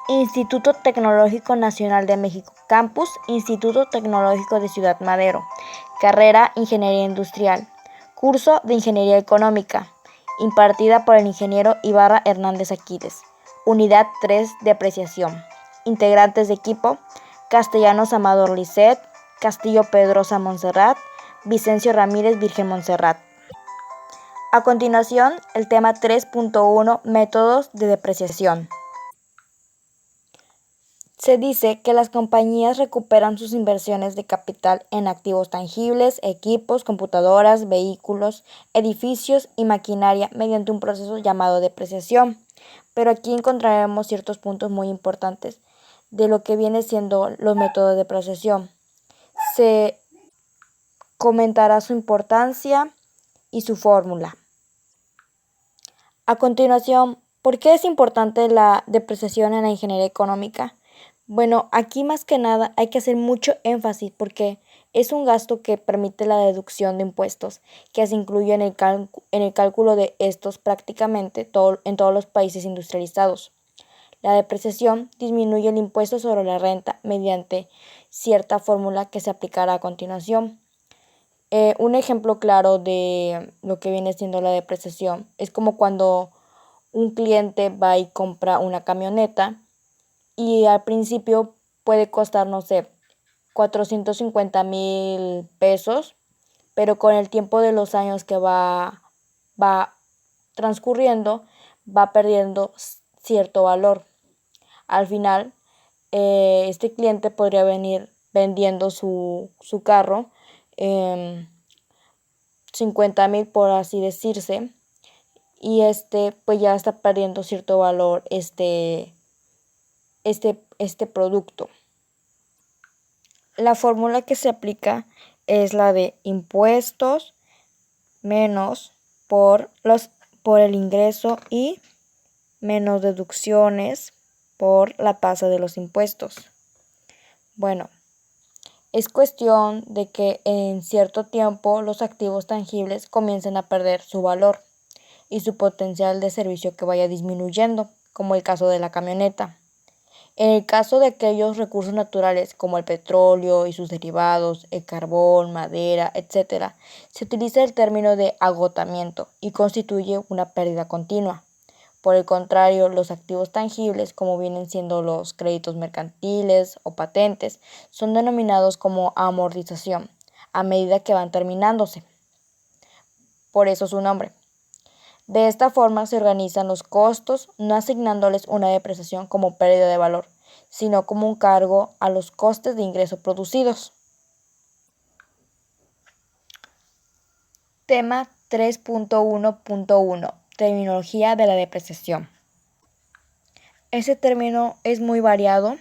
Instituto Tecnológico Nacional de México, Campus Instituto Tecnológico de Ciudad Madero, carrera Ingeniería Industrial, curso de Ingeniería Económica, impartida por el ingeniero Ibarra Hernández Aquiles, Unidad 3 de Apreciación. Integrantes de equipo: Castellanos Amador Lisset, Castillo Pedrosa Montserrat, Vicencio Ramírez Virgen Montserrat. A continuación, el tema 3.1, métodos de depreciación. Se dice que las compañías recuperan sus inversiones de capital en activos tangibles, equipos, computadoras, vehículos, edificios y maquinaria mediante un proceso llamado depreciación. Pero aquí encontraremos ciertos puntos muy importantes de lo que viene siendo los métodos de depreciación. Se comentará su importancia y su fórmula. A continuación, ¿por qué es importante la depreciación en la ingeniería económica? Bueno, aquí más que nada hay que hacer mucho énfasis porque es un gasto que permite la deducción de impuestos que se incluye en el cálculo de estos prácticamente en todos los países industrializados. La depreciación disminuye el impuesto sobre la renta mediante cierta fórmula que se aplicará a continuación. Un ejemplo claro de lo que viene siendo la depreciación es como cuando un cliente va y compra una camioneta y al principio puede costar, no sé, 450,000 pesos, pero con el tiempo de los años que va transcurriendo, va perdiendo cierto valor. Al final, este cliente podría venir vendiendo su carro 50,000, por así decirse, y pues ya está perdiendo cierto valor este producto. La fórmula que se aplica es la de impuestos menos por el ingreso y menos deducciones por la tasa de los impuestos. Bueno, es cuestión de que en cierto tiempo los activos tangibles comiencen a perder su valor y su potencial de servicio que vaya disminuyendo, como el caso de la camioneta. En el caso de aquellos recursos naturales como el petróleo y sus derivados, el carbón, madera, etc., se utiliza el término de agotamiento y constituye una pérdida continua. Por el contrario, los activos tangibles, como vienen siendo los créditos mercantiles o patentes, son denominados como amortización, a medida que van terminándose. Por eso su nombre. De esta forma se organizan los costos, no asignándoles una depreciación como pérdida de valor, sino como un cargo a los costes de ingreso producidos. Tema 3.1.1. Terminología de la depreciación. Ese término es muy variado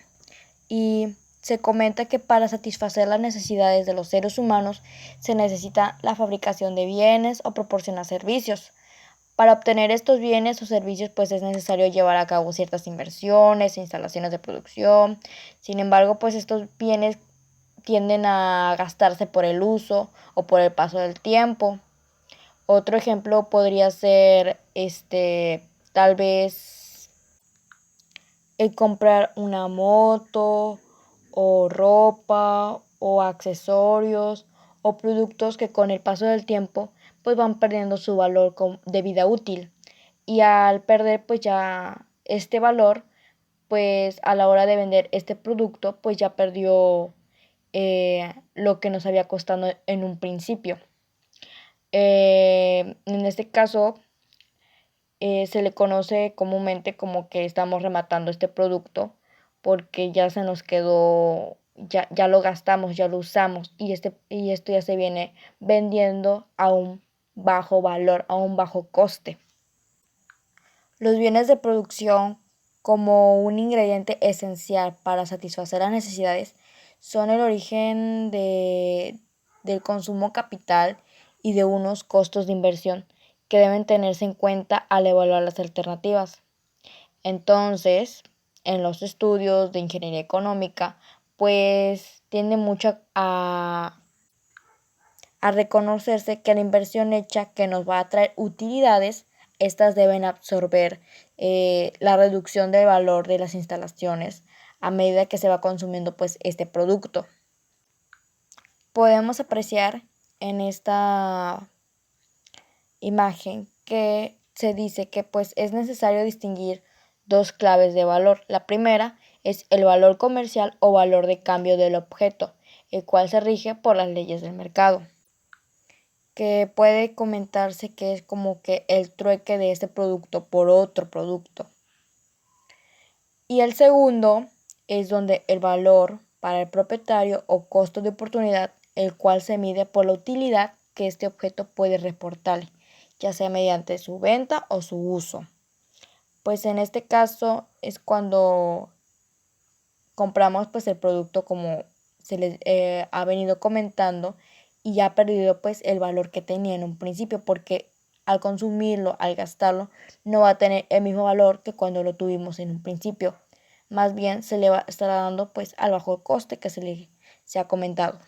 y se comenta que para satisfacer las necesidades de los seres humanos se necesita la fabricación de bienes o proporcionar servicios. Para obtener estos bienes o servicios, pues es necesario llevar a cabo ciertas inversiones, instalaciones de producción. Sin embargo, pues estos bienes tienden a gastarse por el uso o por el paso del tiempo. Otro ejemplo podría ser tal vez el comprar una moto o ropa o accesorios o productos que con el paso del tiempo pues van perdiendo su valor de vida útil, y al perder pues ya este valor, pues a la hora de vender este producto pues ya perdió lo que nos había costado en un principio. En este caso se le conoce comúnmente como que estamos rematando este producto porque ya se nos quedó, ya lo gastamos, ya lo usamos, y esto ya se viene vendiendo a un bajo valor, a un bajo coste. Los bienes de producción, como un ingrediente esencial para satisfacer las necesidades, son el origen del consumo capital y de unos costos de inversión que deben tenerse en cuenta al evaluar las alternativas. Entonces, en los estudios de ingeniería económica, pues tiende mucho a reconocerse que la inversión hecha que nos va a traer utilidades estas deben absorber la reducción del valor de las instalaciones a medida que se va consumiendo pues este producto. Podemos apreciar en esta imagen que se dice que pues es necesario distinguir dos claves de valor. La primera es el valor comercial o valor de cambio del objeto, el cual se rige por las leyes del mercado, que puede comentarse que es como que el trueque de este producto por otro producto. Y el segundo es donde el valor para el propietario o costo de oportunidad, el cual se mide por la utilidad que este objeto puede reportarle, ya sea mediante su venta o su uso. Pues en este caso es cuando compramos pues el producto como se les ha venido comentando y ya ha perdido pues el valor que tenía en un principio, porque al consumirlo, al gastarlo, no va a tener el mismo valor que cuando lo tuvimos en un principio. Más bien se le va a estar dando pues al bajo coste que se ha comentado.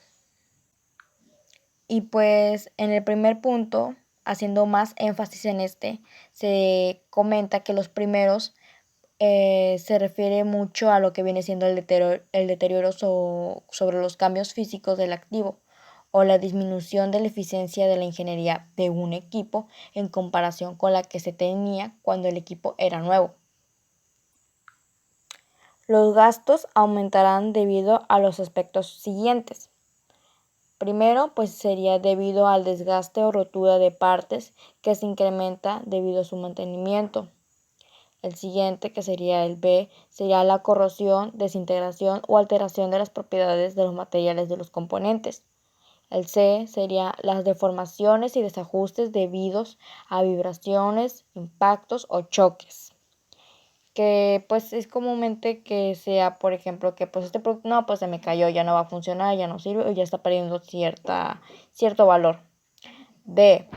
Y pues en el primer punto, haciendo más énfasis en este, se comenta que los primeros se refiere mucho a lo que viene siendo el deterioro sobre los cambios físicos del activo o la disminución de la eficiencia de la ingeniería de un equipo en comparación con la que se tenía cuando el equipo era nuevo. Los gastos aumentarán debido a los aspectos siguientes. Primero, pues sería debido al desgaste o rotura de partes que se incrementa debido a su mantenimiento. El siguiente, que sería el B, sería la corrosión, desintegración o alteración de las propiedades de los materiales de los componentes. El C sería las deformaciones y desajustes debidos a vibraciones, impactos o choques. Que pues es comúnmente que sea, por ejemplo, que pues este producto no, pues se me cayó, ya no va a funcionar, ya no sirve o ya está perdiendo cierto valor. D.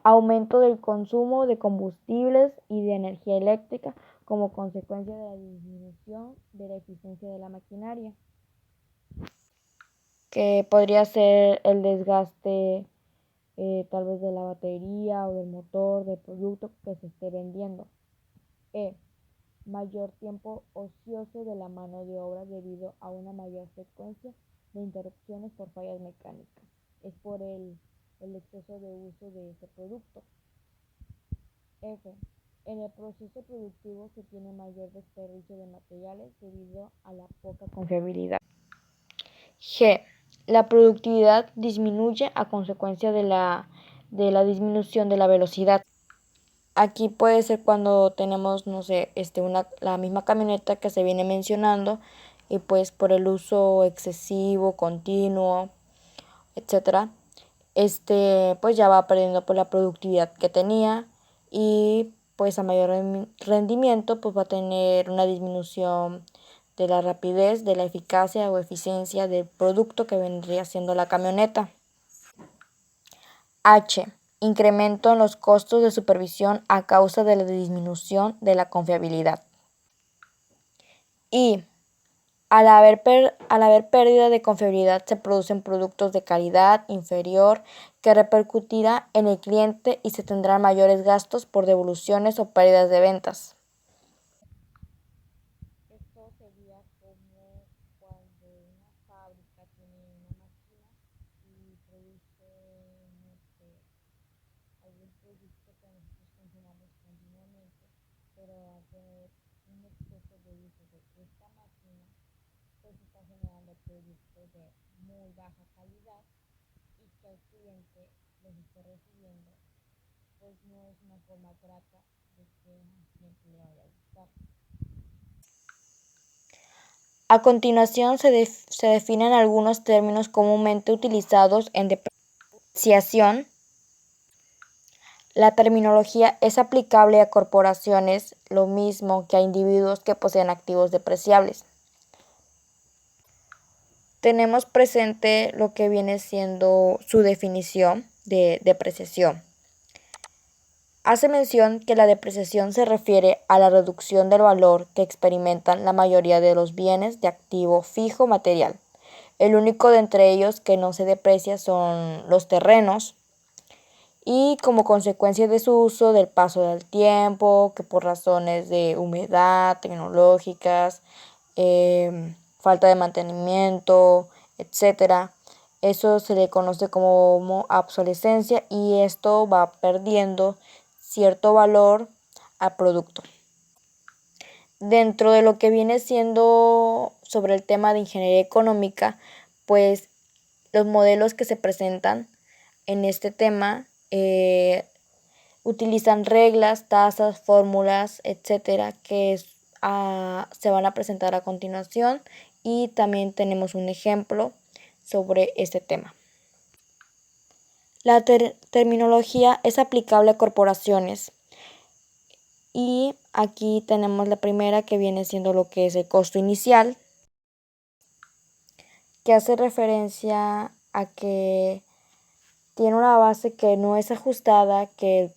Aumento del consumo de combustibles y de energía eléctrica como consecuencia de la disminución de la eficiencia de la maquinaria, que podría ser el desgaste tal vez de la batería o del motor del producto que se esté vendiendo. Mayor tiempo ocioso de la mano de obra debido a una mayor frecuencia de interrupciones por fallas mecánicas. Es por el exceso de uso de este producto. F. En el proceso productivo se tiene mayor desperdicio de materiales debido a la poca confiabilidad. G. La productividad disminuye a consecuencia de la disminución de la velocidad. Aquí puede ser cuando tenemos, no sé, la misma camioneta que se viene mencionando y pues por el uso excesivo, continuo, etcétera, pues ya va perdiendo por la productividad que tenía y pues a mayor rendimiento pues va a tener una disminución de la rapidez, de la eficacia o eficiencia del producto que vendría siendo la camioneta. H. Incremento en los costos de supervisión a causa de la disminución de la confiabilidad. Y al haber pérdida de confiabilidad se producen productos de calidad inferior que repercutirá en el cliente y se tendrán mayores gastos por devoluciones o pérdidas de ventas. Esto sería como cuando una fábrica tiene una máquina y produce, no sé, algún producto que nosotros consumamos continuamente, pero al tener un exceso de uso de esta máquina, pues está generando productos de muy baja calidad y que el cliente los esté recibiendo, pues no es una forma grata de que al cliente le vaya a gustar. A continuación se definen algunos términos comúnmente utilizados en depreciación. La terminología es aplicable a corporaciones, lo mismo que a individuos que poseen activos depreciables. Tenemos presente lo que viene siendo su definición de depreciación. Hace mención que la depreciación se refiere a la reducción del valor que experimentan la mayoría de los bienes de activo fijo material. El único de entre ellos que no se deprecia son los terrenos y como consecuencia de su uso del paso del tiempo, que por razones de humedad, tecnológicas, falta de mantenimiento, etcétera, eso se le conoce como obsolescencia y esto va perdiendo cierto valor al producto. Dentro de lo que viene siendo sobre el tema de ingeniería económica, pues los modelos que se presentan en este tema utilizan reglas, tasas, fórmulas, etcétera, que se van a presentar a continuación y también tenemos un ejemplo sobre este tema. La terminología es aplicable a corporaciones y aquí tenemos la primera que viene siendo lo que es el costo inicial, que hace referencia a que tiene una base que no es ajustada, que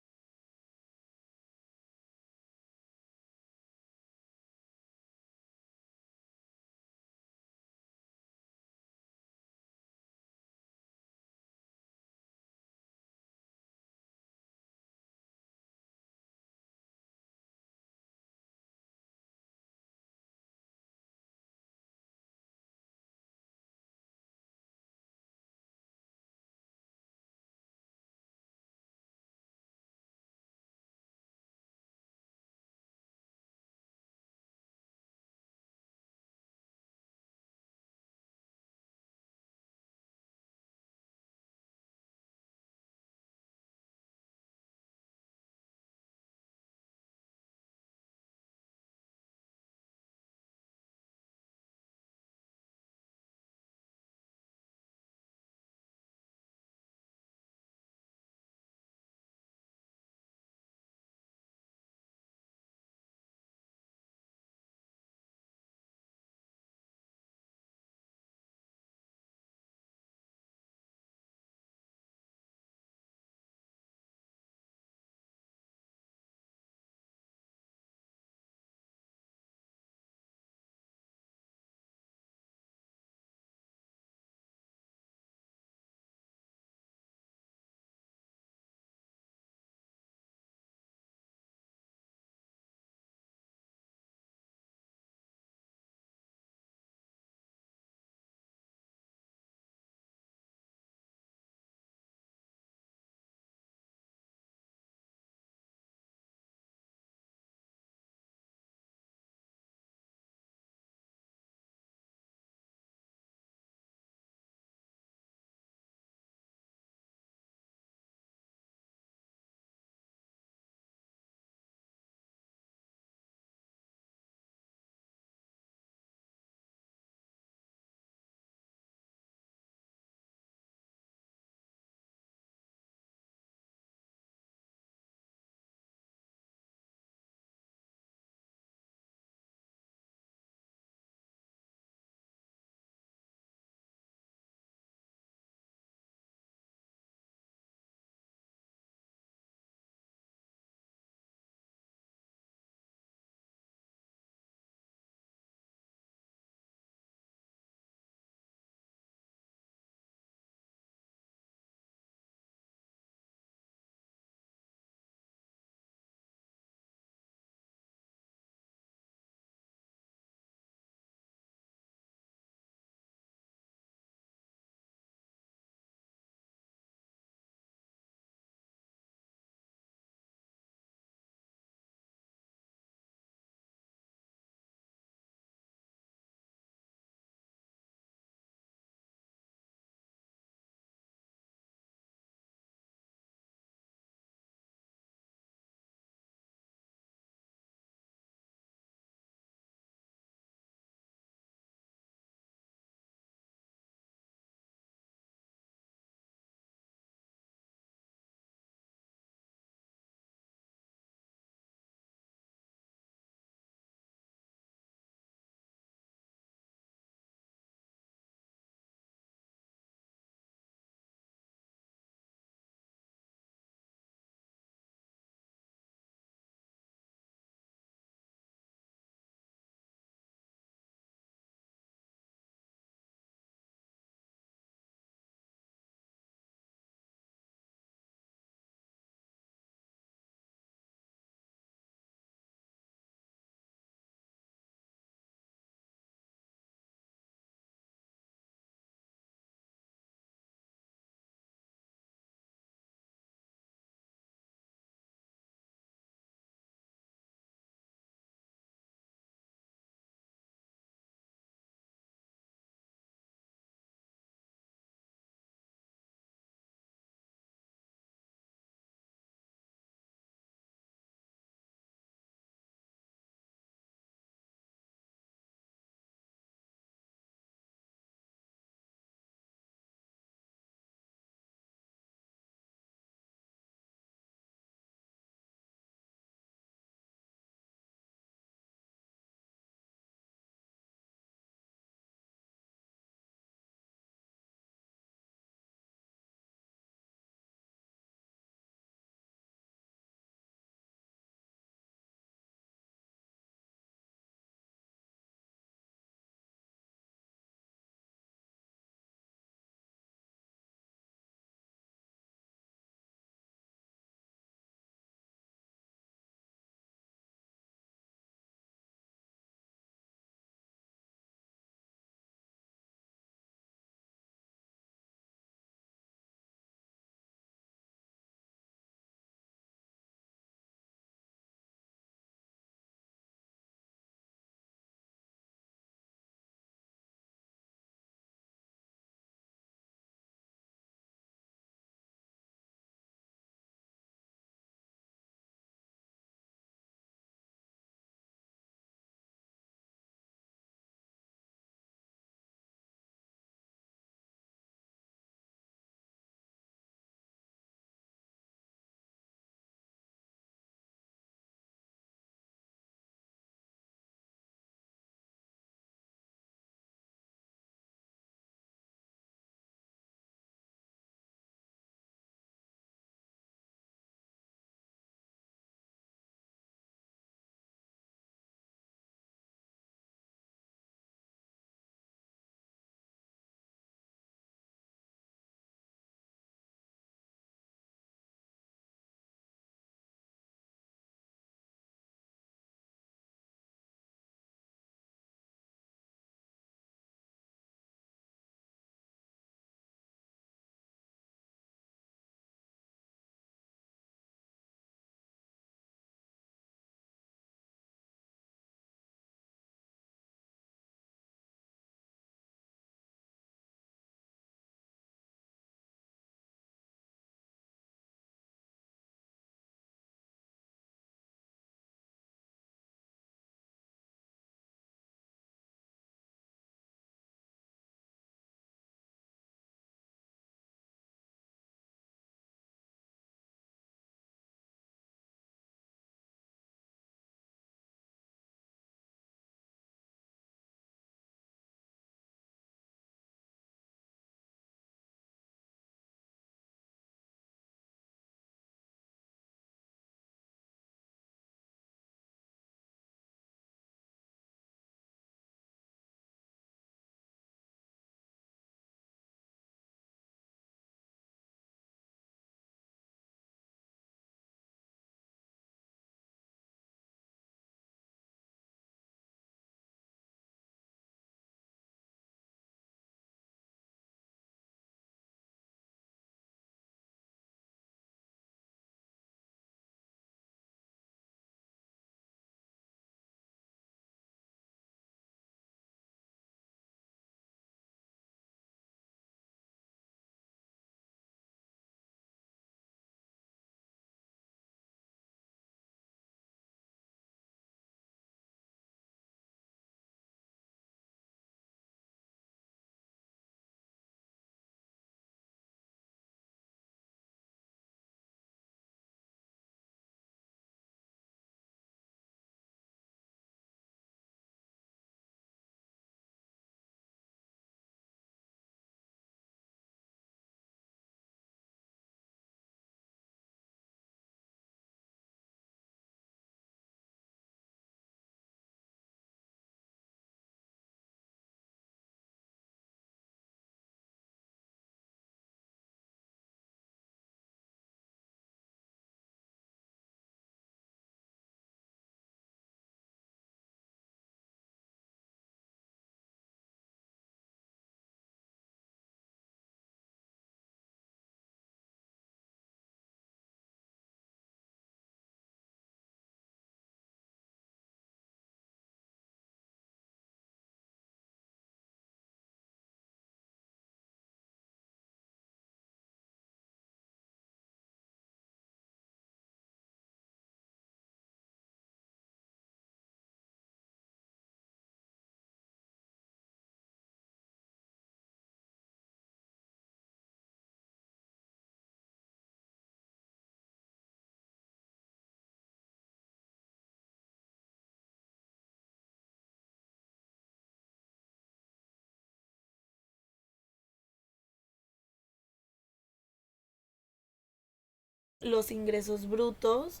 los ingresos brutos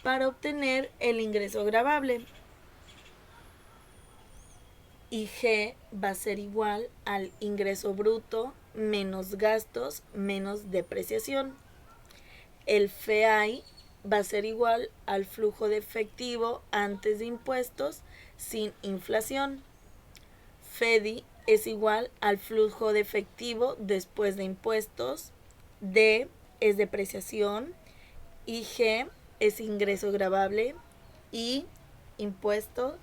para obtener el ingreso gravable. Y G va a ser igual al ingreso bruto menos gastos menos depreciación. El FEAI va a ser igual al flujo de efectivo antes de impuestos sin inflación. FEDI es igual al flujo de efectivo después de impuestos. D es depreciación. IG es ingreso gravable. I, impuesto.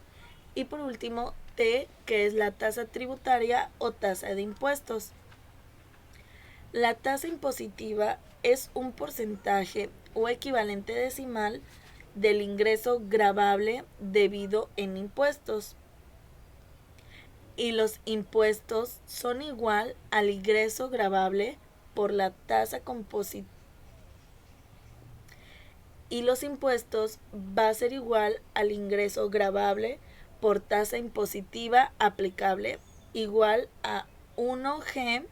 Y por último, T, que es la tasa tributaria o tasa de impuestos. La tasa impositiva es un porcentaje o equivalente decimal del ingreso gravable debido en impuestos. Y los impuestos son igual al ingreso gravable por la tasa compositiva. Y los impuestos va a ser igual al ingreso gravable por tasa impositiva aplicable igual a 1G,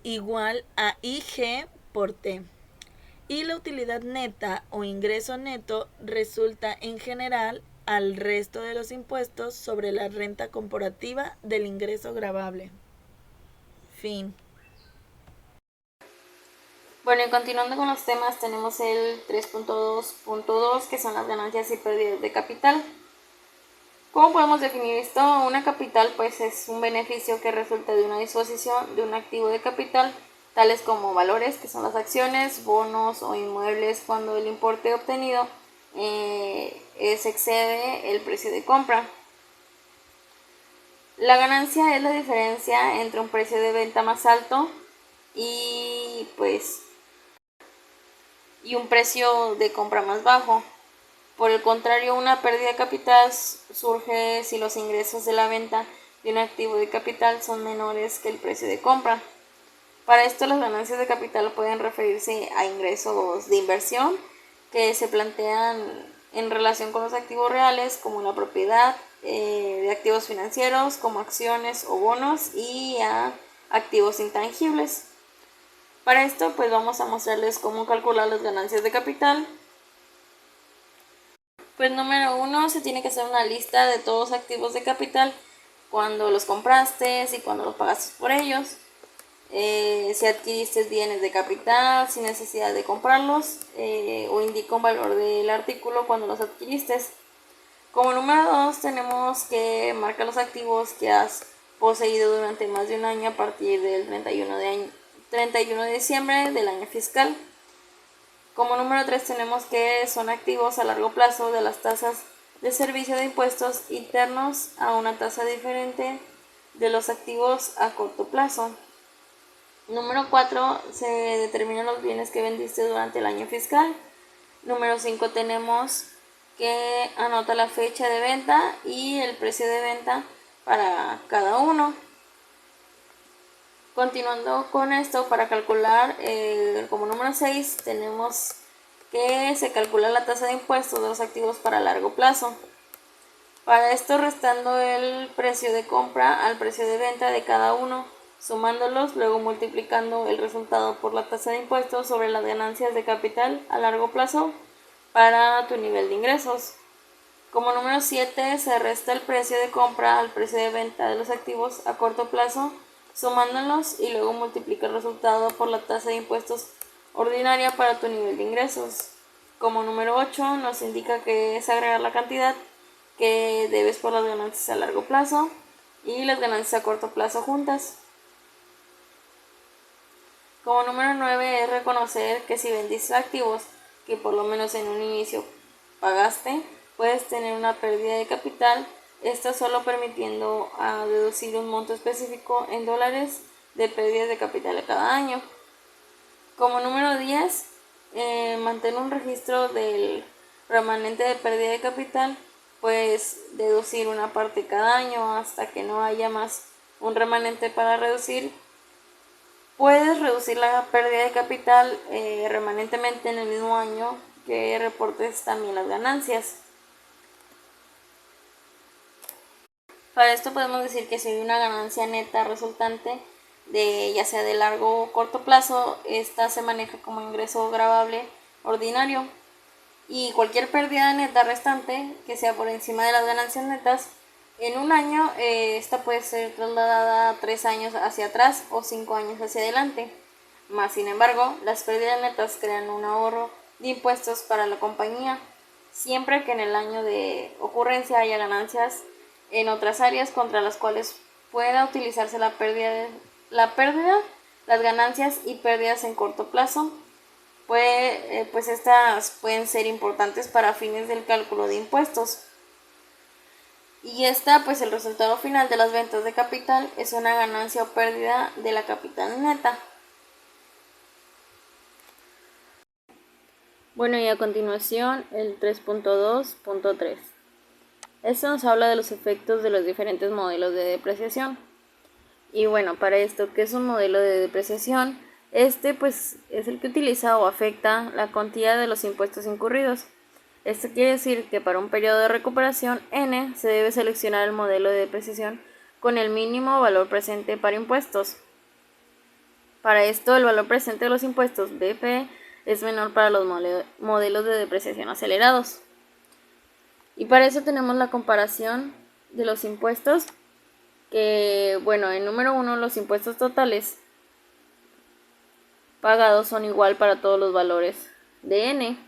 igual a IG por T. Y la utilidad neta o ingreso neto resulta en general al resto de los impuestos sobre la renta corporativa del ingreso gravable. Fin. Bueno, y continuando con los temas, tenemos el 3.2.2, que son las ganancias y pérdidas de capital. ¿Cómo podemos definir esto? Una capital pues es un beneficio que resulta de una disposición de un activo de capital, tales como valores, que son las acciones, bonos o inmuebles, cuando el importe obtenido excede el precio de compra. La ganancia es la diferencia entre un precio de venta más alto y un precio de compra más bajo. Por el contrario, una pérdida de capital surge si los ingresos de la venta de un activo de capital son menores que el precio de compra. Para esto, las ganancias de capital pueden referirse a ingresos de inversión que se plantean en relación con los activos reales, como la propiedad, de activos financieros como acciones o bonos, y a activos intangibles. Para esto pues vamos a mostrarles cómo calcular las ganancias de capital. Pues número 1, se tiene que hacer una lista de todos los activos de capital, cuando los compraste y cuando los pagaste por ellos. Si adquiriste bienes de capital sin necesidad de comprarlos, o indica un valor del artículo cuando los adquiriste. Como número 2, tenemos que marcar los activos que has poseído durante más de un año a partir del 31 de diciembre del año fiscal. Como número 3, tenemos que son activos a largo plazo de las tasas de servicio de impuestos internos a una tasa diferente de los activos a corto plazo. Número 4, se determinan los bienes que vendiste durante el año fiscal. Número 5, tenemos que anota la fecha de venta y el precio de venta para cada uno. Continuando con esto, para calcular como número 6, tenemos que se calcula la tasa de impuestos de los activos para largo plazo. Para esto, restando el precio de compra al precio de venta de cada uno, sumándolos, luego multiplicando el resultado por la tasa de impuestos sobre las ganancias de capital a largo plazo para tu nivel de ingresos. Como número 7, se resta el precio de compra al precio de venta de los activos a corto plazo, sumándolos, y luego multiplica el resultado por la tasa de impuestos ordinaria para tu nivel de ingresos. Como número 8, nos indica que es agregar la cantidad que debes por las ganancias a largo plazo y las ganancias a corto plazo juntas. Como número 9, es reconocer que si vendiste activos que por lo menos en un inicio pagaste, puedes tener una pérdida de capital, esto solo permitiendo deducir un monto específico en dólares de pérdidas de capital de cada año. Como número 10, mantén un registro del remanente de pérdida de capital, pues deducir una parte cada año hasta que no haya más un remanente para reducir. Puedes reducir la pérdida de capital remanentemente en el mismo año que reportes también las ganancias. Para esto podemos decir que si hay una ganancia neta resultante ya sea de largo o corto plazo, esta se maneja como ingreso gravable ordinario. Y cualquier pérdida neta restante que sea por encima de las ganancias netas en un año, esta puede ser trasladada 3 años hacia atrás o 5 años hacia adelante. Más sin embargo, las pérdidas netas crean un ahorro de impuestos para la compañía, siempre que en el año de ocurrencia haya ganancias en otras áreas contra las cuales pueda utilizarse la pérdida, las ganancias y pérdidas en corto plazo. Pues estas pueden ser importantes para fines del cálculo de impuestos. Y pues el resultado final de las ventas de capital es una ganancia o pérdida de la capital neta. Bueno, y a continuación el 3.2.3. Esto nos habla de los efectos de los diferentes modelos de depreciación. Y bueno, para esto, ¿qué es un modelo de depreciación? Pues es el que utiliza o afecta la cuantía de los impuestos incurridos. Esto quiere decir que para un periodo de recuperación N se debe seleccionar el modelo de depreciación con el mínimo valor presente para impuestos. Para esto, el valor presente de los impuestos BP es menor para los modelos de depreciación acelerados. Y para eso tenemos la comparación de los impuestos, que bueno, en número 1 los impuestos totales pagados son igual para todos los valores de N.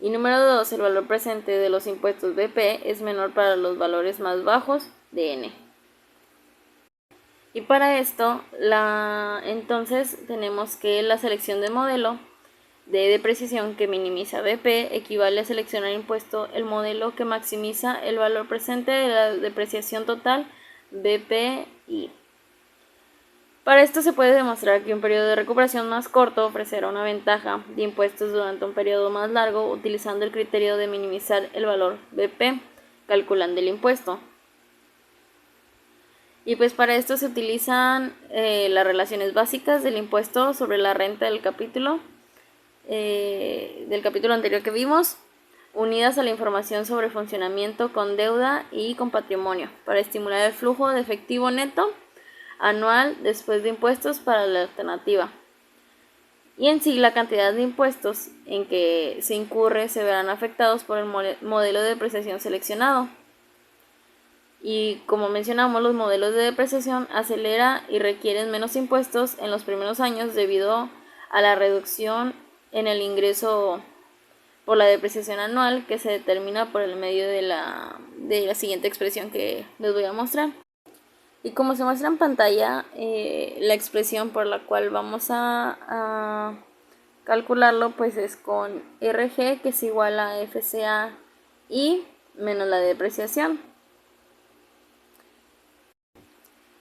Y número 2, el valor presente de los impuestos BP es menor para los valores más bajos de N. Y para esto, entonces tenemos que la selección de modelo de depreciación que minimiza BP equivale a seleccionar el modelo que maximiza el valor presente de la depreciación total BPI. Para esto se puede demostrar que un periodo de recuperación más corto ofrecerá una ventaja de impuestos durante un periodo más largo utilizando el criterio de minimizar el valor BP, calculando el impuesto. Y pues para esto se utilizan las relaciones básicas del impuesto sobre la renta del capítulo anterior que vimos, unidas a la información sobre funcionamiento con deuda y con patrimonio, para estimular el flujo de efectivo neto anual después de impuestos para la alternativa. Y en sí, la cantidad de impuestos en que se incurre se verán afectados por el modelo de depreciación seleccionado. Y como mencionamos, los modelos de depreciación acelera y requieren menos impuestos en los primeros años debido a la reducción en el ingreso por la depreciación anual que se determina por el medio de la siguiente expresión que les voy a mostrar. Y como se muestra en pantalla, la expresión por la cual vamos a calcularlo pues es con RG, que es igual a FCA-I menos la depreciación.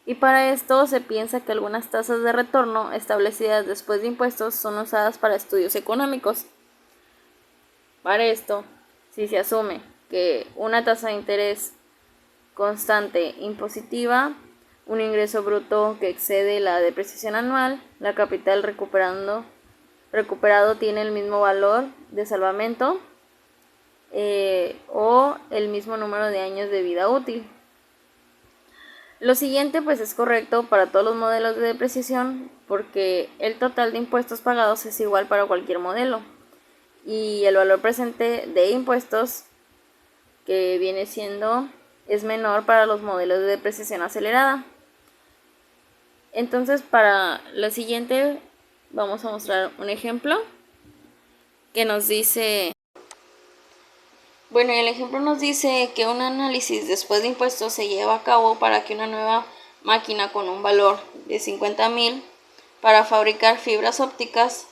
Y para esto se piensa que algunas tasas de retorno establecidas después de impuestos son usadas para estudios económicos. Para esto, si se asume que una tasa de interés constante impositiva, un ingreso bruto que excede la depreciación anual, la capital recuperado tiene el mismo valor de salvamento o el mismo número de años de vida útil. Lo siguiente pues es correcto para todos los modelos de depreciación porque el total de impuestos pagados es igual para cualquier modelo y el valor presente de impuestos que viene siendo es menor para los modelos de depreciación acelerada. Entonces para la siguiente vamos a mostrar un ejemplo que nos dice... Bueno, el ejemplo nos dice que un análisis después de impuestos se lleva a cabo para que una nueva máquina con un valor de 50,000 para fabricar fibras ópticas,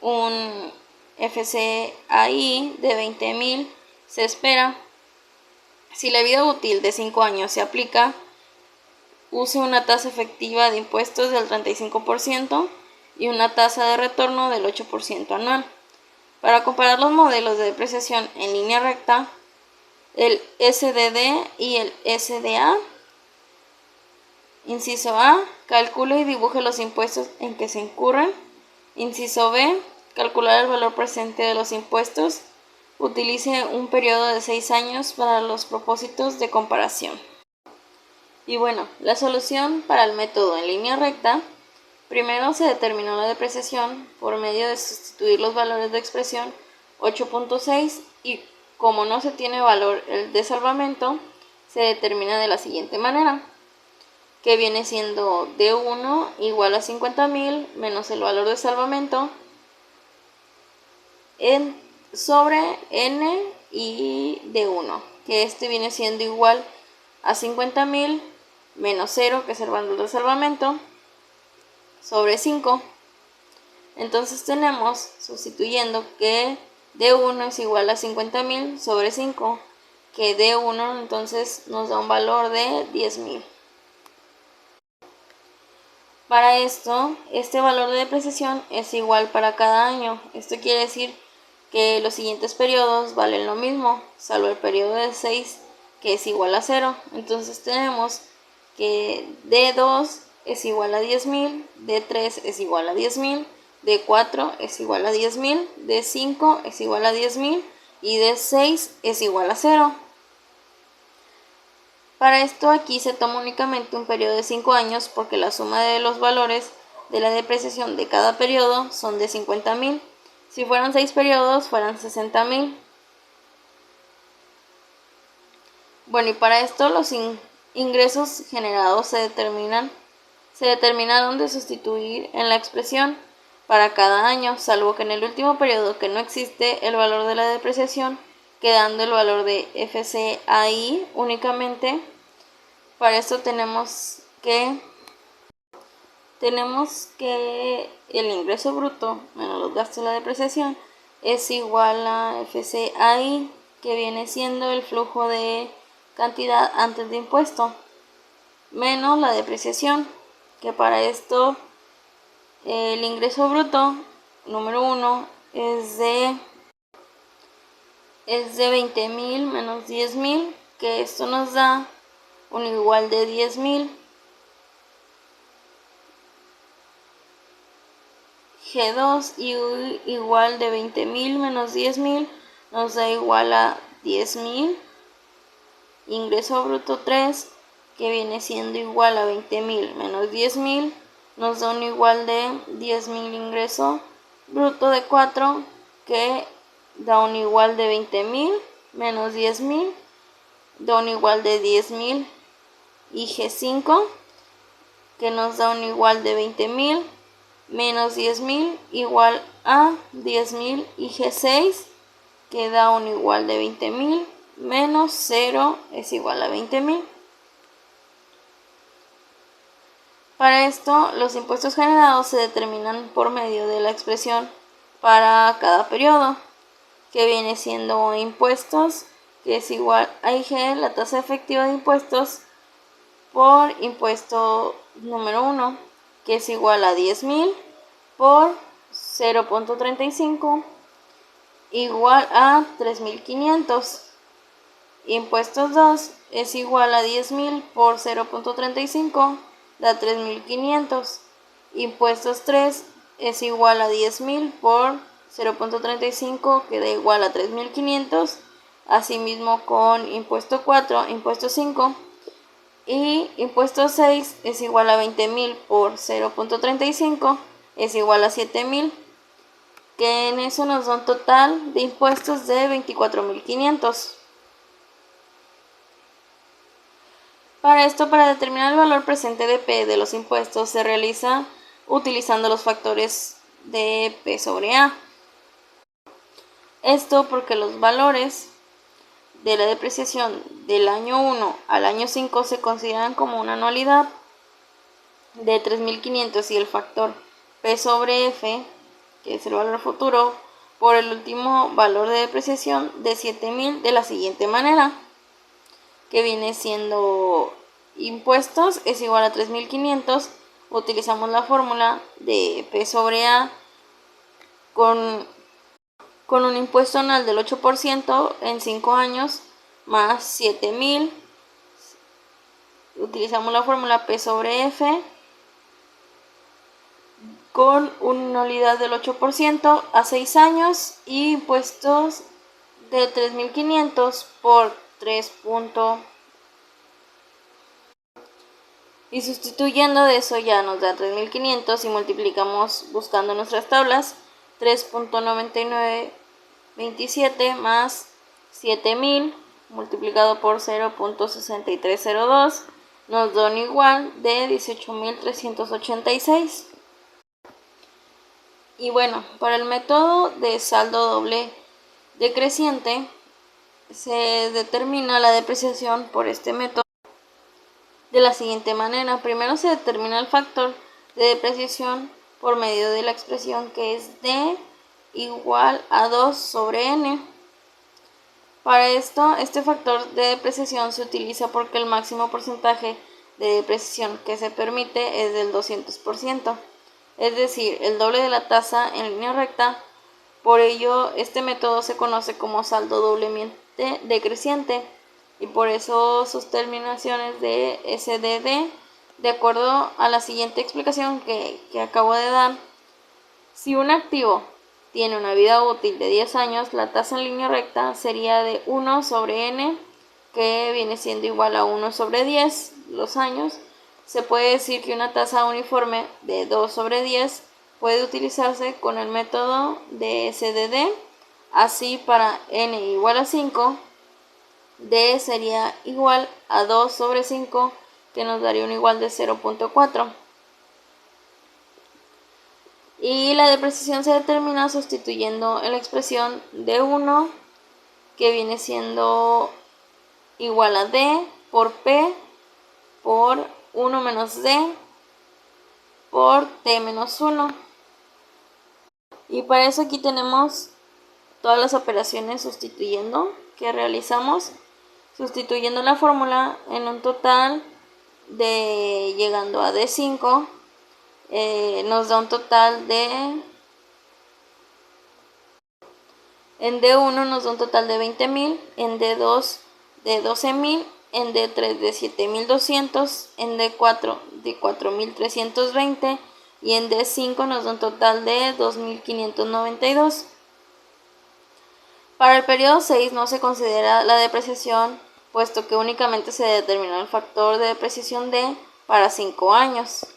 un FCAI de 20,000 se espera. Si la vida útil de 5 años se aplica, use una tasa efectiva de impuestos del 35% y una tasa de retorno del 8% anual. Para comparar los modelos de depreciación en línea recta, el SDD y el SDA, inciso A, calcule y dibuje los impuestos en que se incurren. Inciso B, calcular el valor presente de los impuestos. Utilice un periodo de 6 años para los propósitos de comparación. Y bueno, la solución para el método en línea recta: primero se determinó la depreciación por medio de sustituir los valores de expresión 8.6 y como no se tiene valor el de salvamento, se determina de la siguiente manera, que viene siendo D1 igual a 50.000 menos el valor de salvamento sobre N y D1, que este viene siendo igual a 50.000 menos 0, que es el valor de salvamento, sobre 5. Entonces tenemos, sustituyendo, que D1 es igual a 50.000 sobre 5, que D1 entonces nos da un valor de 10.000. Para esto, este valor de depreciación es igual para cada año. Esto quiere decir que los siguientes periodos valen lo mismo, salvo el periodo de 6, que es igual a 0. Entonces tenemos que D2 es igual a 10.000, D3 es igual a 10.000, D4 es igual a 10.000, D5 es igual a 10.000 y D6 es igual a 0. Para esto aquí se toma únicamente un periodo de 5 años porque la suma de los valores de la depreciación de cada periodo son de 50.000. Si fueran 6 periodos, fueran 60.000. Bueno, y para esto los ingresos generados se determinaron de sustituir en la expresión para cada año, salvo que en el último periodo que no existe el valor de la depreciación, quedando el valor de FCAI únicamente. Para esto tenemos que el ingreso bruto menos los gastos de la depreciación es igual a FCAI, que viene siendo el flujo de cantidad antes de impuesto, menos la depreciación, que para esto el ingreso bruto número 1 es de 20.000 menos 10.000, que esto nos da un igual de 10.000. G2 igual de 20.000 menos 10.000 nos da igual a 10.000. Ingreso bruto 3, que viene siendo igual a 20.000 menos 10.000, nos da un igual de 10.000. Ingreso bruto de 4, que da un igual de 20.000 menos 10.000, da un igual de 10.000. Y G5, que nos da un igual de 20.000 menos 10.000 igual a 10.000. Y G6, que da un igual de 20.000 menos 0 es igual a 20.000. Para esto, los impuestos generados se determinan por medio de la expresión para cada periodo, que viene siendo impuestos, que es igual a IG, la tasa efectiva de impuestos, por impuesto número 1, que es igual a 10.000 por 0.35, igual a 3.500. Impuestos 2 es igual a 10.000 por 0.35, da 3.500. Impuestos 3 es igual a 10.000 por 0.35, que da igual a 3.500. Asimismo con impuesto 4, impuesto 5 y impuesto 6 es igual a 20.000 por 0.35, es igual a 7.000, que en eso nos da un total de impuestos de 24.500. Para esto, para determinar el valor presente de P de los impuestos, se realiza utilizando los factores de P sobre A. Esto porque los valores de la depreciación del año 1 al año 5 se consideran como una anualidad de 3.500 y el factor P sobre F, que es el valor futuro, por el último valor de depreciación de 7.000 de la siguiente manera, que viene siendo impuestos es igual a 3.500, utilizamos la fórmula de P sobre A con un impuesto anual del 8% en 5 años más 7.000, utilizamos la fórmula P sobre F con una anualidad del 8% a 6 años y impuestos de 3.500 por 3. Y sustituyendo de eso ya nos da 3.500 y multiplicamos buscando nuestras tablas 3.9927 más 7.000 multiplicado por 0.6302 nos da un igual de 18.386. Y bueno, para el método de saldo doble decreciente se determina la depreciación por este método de la siguiente manera. Primero se determina el factor de depreciación por medio de la expresión que es D igual a 2 sobre n. Para esto, este factor de depreciación se utiliza porque el máximo porcentaje de depreciación que se permite es del 200%, es decir, el doble de la tasa en línea recta. Por ello, este método se conoce como saldo doblemente decreciente y por eso sus terminaciones de SDD, de acuerdo a la siguiente explicación que acabo de dar. Si un activo tiene una vida útil de 10 años, la tasa en línea recta sería de 1 sobre n, que viene siendo igual a 1 sobre 10 los años. Se puede decir que una tasa uniforme de 2 sobre 10 puede utilizarse con el método de SDD. Así, para n igual a 5, d sería igual a 2 sobre 5, que nos daría un igual de 0.4. Y la depreciación se determina sustituyendo en la expresión de 1, que viene siendo igual a d por p por 1 menos d por t menos 1. Y para eso aquí tenemos todas las operaciones sustituyendo que realizamos, sustituyendo la fórmula en un total de llegando a D5, nos da un total de, en D1 nos da un total de 20.000, en D2 de 12.000, en D3 de 7.200, en D4 de 4.320 y en D5 nos da un total de 2.592. Para el periodo 6 no se considera la depreciación, puesto que únicamente se determinó el factor de depreciación D para 5 años.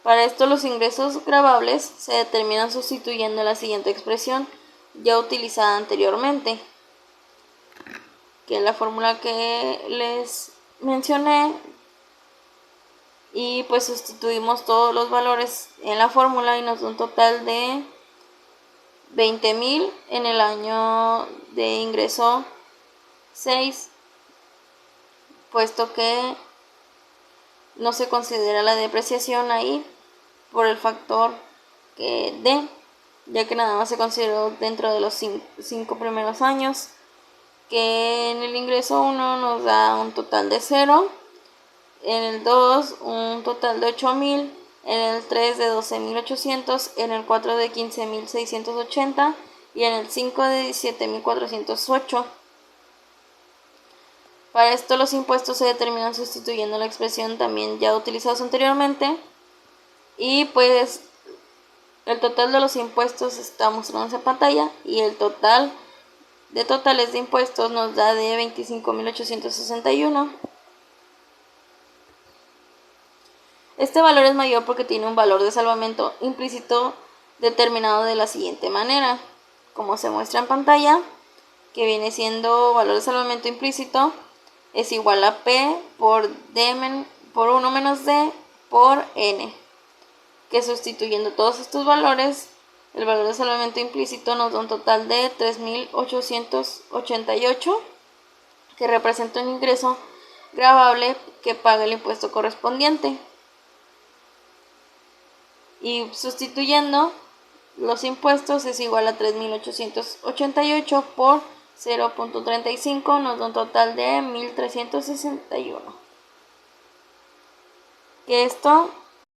Para esto los ingresos gravables se determinan sustituyendo la siguiente expresión ya utilizada anteriormente, que es la fórmula que les mencioné, y pues sustituimos todos los valores en la fórmula y nos da un total de 20.000 en el año de ingreso 6, puesto que no se considera la depreciación ahí por el factor que D, ya que nada más se consideró dentro de los 5 primeros años, que en el ingreso 1 nos da un total de 0, en el 2 un total de 8.000, en el 3 de 12.800, en el 4 de 15.680 y en el 5 de 17.408. Para esto los impuestos se determinan sustituyendo la expresión también ya utilizados anteriormente, y pues el total de los impuestos está mostrándose en pantalla y el total de totales de impuestos nos da de 25.861. Este valor es mayor porque tiene un valor de salvamento implícito determinado de la siguiente manera, como se muestra en pantalla, que viene siendo valor de salvamento implícito es igual a P por 1 menos D por N, que sustituyendo todos estos valores, el valor de salvamento implícito nos da un total de 3.888, que representa un ingreso gravable que paga el impuesto correspondiente. Y sustituyendo los impuestos es igual a 3.888 por 0.35, nos da un total de 1.361. Que esto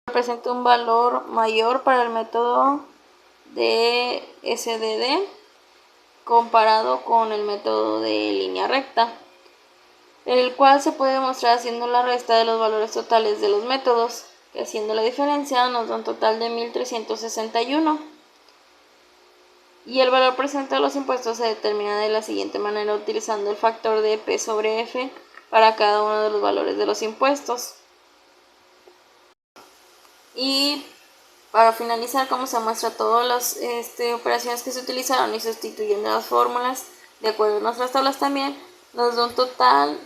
representa un valor mayor para el método de SDD comparado con el método de línea recta, el cual se puede demostrar haciendo la resta de los valores totales de los métodos, que haciendo la diferencia nos da un total de 1.361. Y el valor presente de los impuestos se determina de la siguiente manera utilizando el factor de P sobre F para cada uno de los valores de los impuestos. Y para finalizar, como se muestra todas las operaciones que se utilizaron y sustituyendo las fórmulas de acuerdo a nuestras tablas también, nos da un total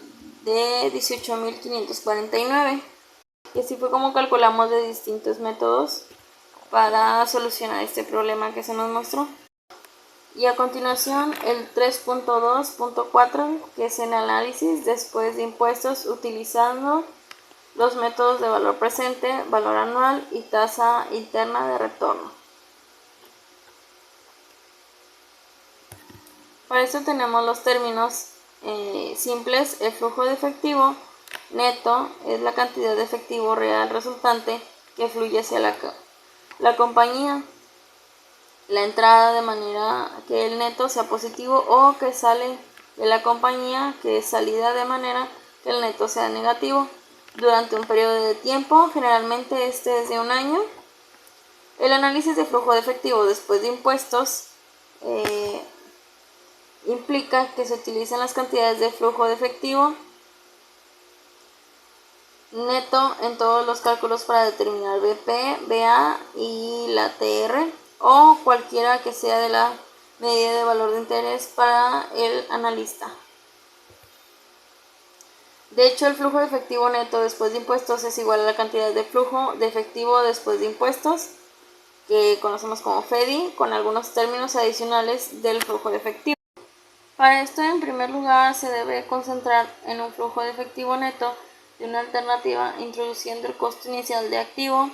de 18.549. Y así fue como calculamos de distintos métodos para solucionar este problema que se nos mostró. Y a continuación el 3.2.4, que es el análisis después de impuestos utilizando los métodos de valor presente, valor anual y tasa interna de retorno. Para esto tenemos los términos simples. El flujo de efectivo neto es la cantidad de efectivo real resultante que fluye hacia la compañía. La entrada de manera que el neto sea positivo o que sale de la compañía, que es salida de manera que el neto sea negativo durante un periodo de tiempo, generalmente este es de un año. El análisis de flujo de efectivo después de impuestos implica que se utilizan las cantidades de flujo de efectivo neto en todos los cálculos para determinar BP, BA y la TR o cualquiera que sea de la medida de valor de interés para el analista. De hecho, el flujo de efectivo neto después de impuestos es igual a la cantidad de flujo de efectivo después de impuestos, que conocemos como FEDI, con algunos términos adicionales del flujo de efectivo. Para esto, en primer lugar, se debe concentrar en un flujo de efectivo neto de una alternativa introduciendo el costo inicial de activo,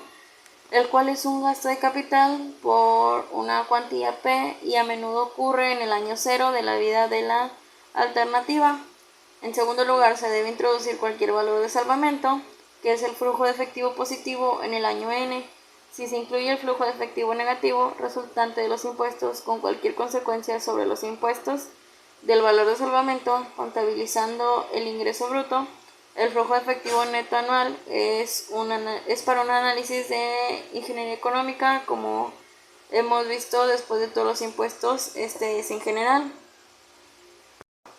el cual es un gasto de capital por una cuantía P y a menudo ocurre en el año 0 de la vida de la alternativa. En segundo lugar, se debe introducir cualquier valor de salvamento, que es el flujo de efectivo positivo en el año N. Si se incluye el flujo de efectivo negativo resultante de los impuestos con cualquier consecuencia sobre los impuestos del valor de salvamento, contabilizando el ingreso bruto, el flujo de efectivo neto anual es para un análisis de ingeniería económica, como hemos visto después de todos los impuestos, este es en general.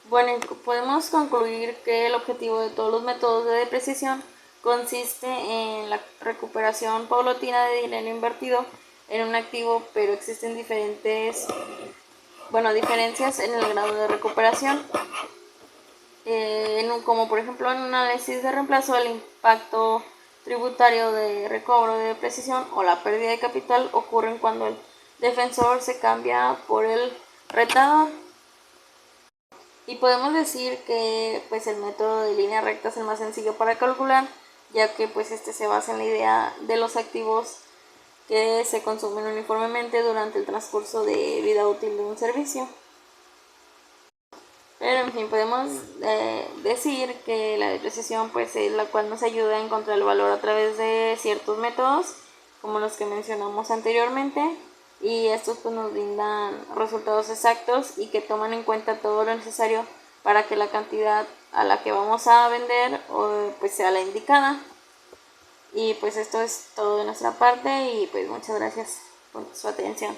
Bueno, podemos concluir que el objetivo de todos los métodos de depreciación consiste en la recuperación paulatina de dinero invertido en un activo, pero existen diferencias en el grado de recuperación. Como por ejemplo en un análisis de reemplazo, el impacto tributario de recobro de depreciación o la pérdida de capital ocurren cuando el defensor se cambia por el retador. Y podemos decir que pues el método de línea recta es el más sencillo para calcular, ya que pues este se basa en la idea de los activos que se consumen uniformemente durante el transcurso de vida útil de un servicio. Pero en fin, podemos decir que la depreciación pues es la cual nos ayuda a encontrar el valor a través de ciertos métodos, como los que mencionamos anteriormente, y estos pues nos brindan resultados exactos y que toman en cuenta todo lo necesario para que la cantidad a la que vamos a vender pues sea la indicada. Y pues esto es todo de nuestra parte y pues muchas gracias por su atención.